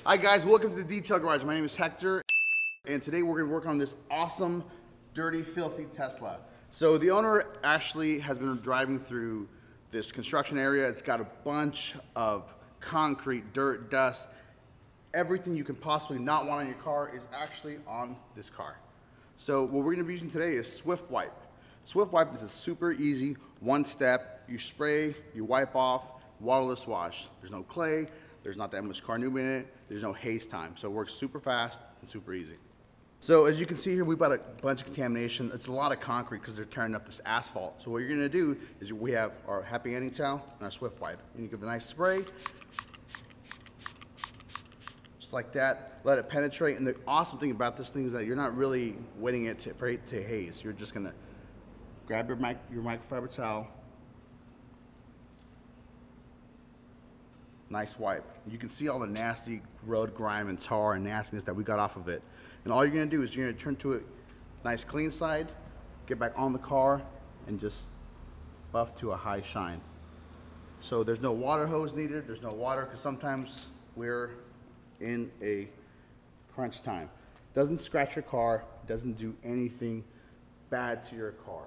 Hi guys, welcome to the Detail Garage. My name is Hector, and today we're going to work on this awesome, dirty, filthy Tesla. So the owner actually has been driving through this construction area. It's got a bunch of concrete, dirt, dust. Everything you can possibly not want on your car is actually on this car. So what we're going to be using today is Swift Wipe. Swift Wipe is a super easy one step. You spray, you wipe off, waterless wash. There's no clay. There's not that much carnauba in it. There's no haze time. So it works super fast and super easy. So as you can see here, we've got a bunch of contamination. It's a lot of concrete because they're tearing up this asphalt. So what you're gonna do is we have our happy ending towel and our Swift Wipe. And you give it a nice spray, just like that. Let it penetrate. And the awesome thing about this thing is that you're not really wetting it for it to haze. You're just gonna grab your microfiber towel, nice wipe. You can see all the nasty road grime and tar and nastiness that we got off of it. And all you're gonna do is you're gonna turn to it nice clean side, get back on the car, and just buff to a high shine. So there's no water hose needed, there's no water, because sometimes we're in a crunch time. Doesn't scratch your car, doesn't do anything bad to your car.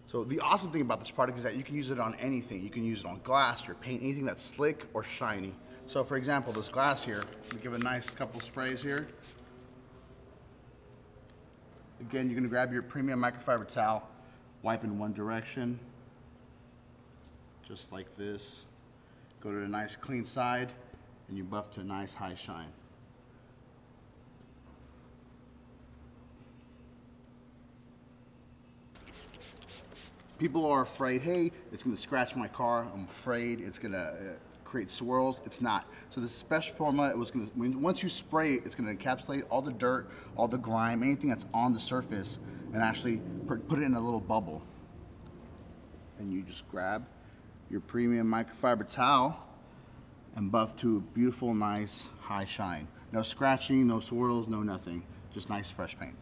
So the awesome thing about this product is that you can use it on anything. You can use it on glass, your paint, anything that's slick or shiny. So for example, this glass here, we give it a nice couple sprays here. Again, you're gonna grab your premium microfiber towel, wipe in one direction, just like this. Go to a nice clean side, and you buff to a nice high shine. People are afraid, hey, it's gonna scratch my car. I'm afraid it's gonna create swirls. It's not. So this special formula, once you spray it, it's gonna encapsulate all the dirt, all the grime, anything that's on the surface, and actually put it in a little bubble. And you just grab your premium microfiber towel and buff to a beautiful, nice, high shine. No scratching, no swirls, no nothing. Just nice, fresh paint.